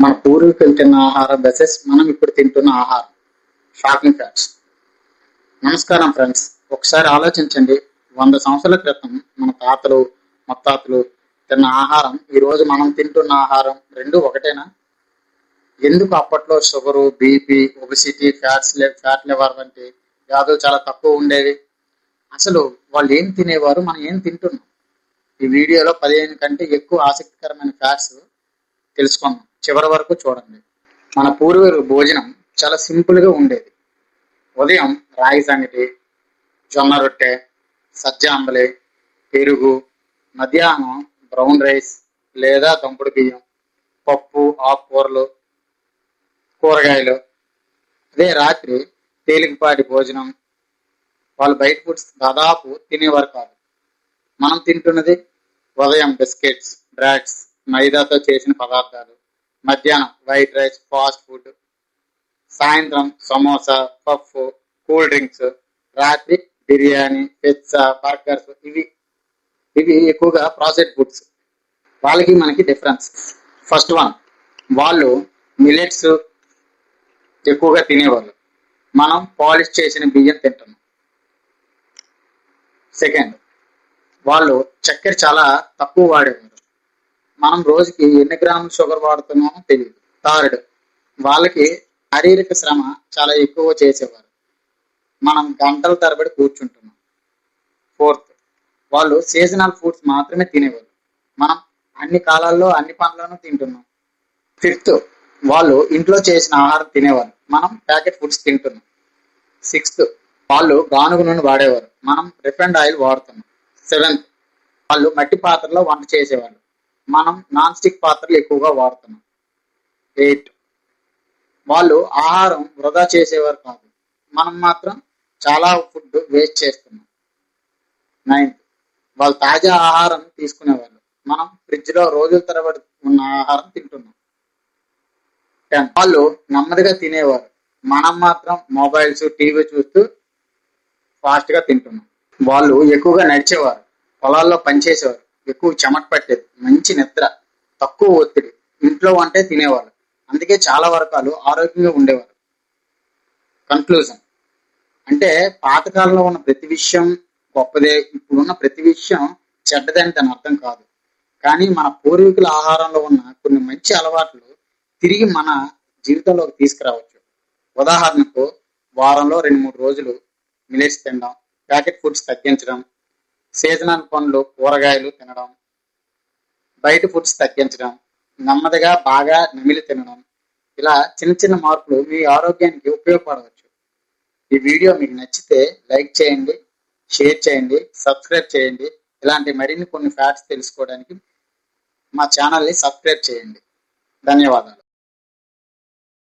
మన పూర్వీకులు తిన్న ఆహారం వెసెస్ మనం ఇప్పుడు తింటున్న ఆహారం. Shocking facts. నమస్కారం ఫ్రెండ్స్, ఒకసారి ఆలోచించండి. 100 సంవత్సరాల క్రితం మన తాతలు ముత్తాతలు తిన్న ఆహారం, ఈరోజు మనం తింటున్న ఆహారం రెండు ఒకటేనా? ఎందుకు అప్పట్లో sugar, BP, obesity, fat liver వంటి వ్యాధులు చాలా తక్కువ ఉండేవి? అసలు వాళ్ళు ఏం తినేవారు, మనం ఏం తింటున్నాం? ఈ వీడియోలో 15 కంటే ఎక్కువ ఆసక్తికరమైన ఫ్యాక్ట్స్ తెలుసుకుందాం. చివరి వరకు చూడండి. మన పూర్వీకుల భోజనం చాలా సింపుల్ గా ఉండేది. ఉదయం రాగి సంగటి, జొన్న రొట్టె, సజ్జ అంబలి, పెరుగు. మధ్యాహ్నం బ్రౌన్ రైస్ లేదా దంపుడు బియ్యం, పప్పు, ఆకుకూరలు, కూరగాయలు. అదే రాత్రి తేలికపాటి భోజనం. వాళ్ళు బయట ఫుడ్స్ దాదాపు తినేవారు కాదు. మనం తింటున్నది ఉదయం బిస్కెట్స్, బ్రెడ్స్, మైదాతో చేసిన పదార్థాలు. మధ్యాహ్నం వైట్ రైస్, ఫాస్ట్ ఫుడ్. సాయంత్రం సమోసా, పఫ్, కూల్ డ్రింక్స్. రాత్రి బిర్యానీ, పిజ్జా, బర్గర్స్. ఇవి ఎక్కువగా ప్రాసెస్డ్ ఫుడ్స్. వాళ్ళకి మనకి డిఫరెన్స్. ఫస్ట్ వన్, వాళ్ళు మిల్లెట్స్ ఎక్కువగా తినేవాళ్ళు. మనం పాలిష్ చేసిన బియ్యం తింటున్నాం. సెకండ్, వాళ్ళు చక్కెర చాలా తక్కువ వాడేవారు. మనం రోజుకి ఎన్ని గ్రాముల షుగర్ వాడుతున్నామో తెలియదు. థర్డ్, వాళ్ళకి శారీరక శ్రమ చాలా ఎక్కువ చేసేవారు. మనం గంటల తరబడి కూర్చుంటున్నాం. ఫోర్త్, వాళ్ళు సీజనల్ ఫుడ్స్ మాత్రమే తినేవారు. మనం అన్ని కాలాల్లో అన్ని పండ్లను తింటున్నాం. ఫిఫ్త్, వాళ్ళు ఇంట్లో చేసిన ఆహారం తినేవారు. మనం ప్యాకెట్ ఫుడ్స్ తింటున్నాం. సిక్స్త్, వాళ్ళు గానుగ నూనె వాడేవారు. మనం రిఫైండ్ ఆయిల్ వాడుతున్నాం. సెవెంత్, వాళ్ళు మట్టి పాత్రలో వంట చేసేవాళ్ళు. మనం నాన్ స్టిక్ పాత్రలు ఎక్కువగా వాడుతున్నాం. ఎయిట్, వాళ్ళు ఆహారం వృధా చేసేవారు కాదు. మనం మాత్రం చాలా ఫుడ్ వేస్ట్ చేస్తున్నాం. నైన్త్, వాళ్ళు తాజా ఆహారం తీసుకునేవాళ్ళు. మనం ఫ్రిడ్జ్ లో రోజుల తరబడి ఉన్న ఆహారం తింటున్నాం. 10, వాళ్ళు నెమ్మదిగా తినేవారు. మనం మాత్రం మొబైల్స్, టీవీ చూస్తూ ఫాస్ట్ గా తింటున్నాం. వాళ్ళు ఎక్కువగా నడిచేవారు, పొలాల్లో పనిచేసేవారు. ఎక్కువ చెమట పట్టేది, మంచి నిద్ర, తక్కువ ఒత్తిడి. ఇంట్లో వంటే తినేవాళ్ళు. అందుకే చాలా వర్గాలు ఆరోగ్యంగా ఉండేవారు. కన్క్లూజన్ అంటే, పాతకాలంలో ఉన్న ప్రతి విషయం గొప్పదే, ఇప్పుడున్న ప్రతి విషయం చెడ్డదని దాని అర్థం కాదు. కానీ మన పూర్వీకుల ఆహారంలో ఉన్న కొన్ని మంచి అలవాట్లు తిరిగి మన జీవితంలోకి తీసుకురావచ్చు. ఉదాహరణకు, వారంలో 2-3 రోజులు మిలెట్స్ తినడం, ప్యాకెట్ ఫుడ్స్ తగ్గించడం, సీజనల్ పండ్లు, కూరగాయలు తినడం, బయట ఫుడ్స్ తగ్గించడం, నెమ్మదిగా బాగా నమిలి తినడం. ఇలా చిన్న చిన్న మార్పులు మీ ఆరోగ్యానికి ఉపయోగపడవచ్చు. ఈ వీడియో మీకు నచ్చితే లైక్ చేయండి, షేర్ చేయండి, సబ్స్క్రైబ్ చేయండి. ఇలాంటి మరిన్ని కొన్ని ఫ్యాక్ట్స్ తెలుసుకోవడానికి మా ఛానల్ని సబ్స్క్రైబ్ చేయండి. ధన్యవాదాలు.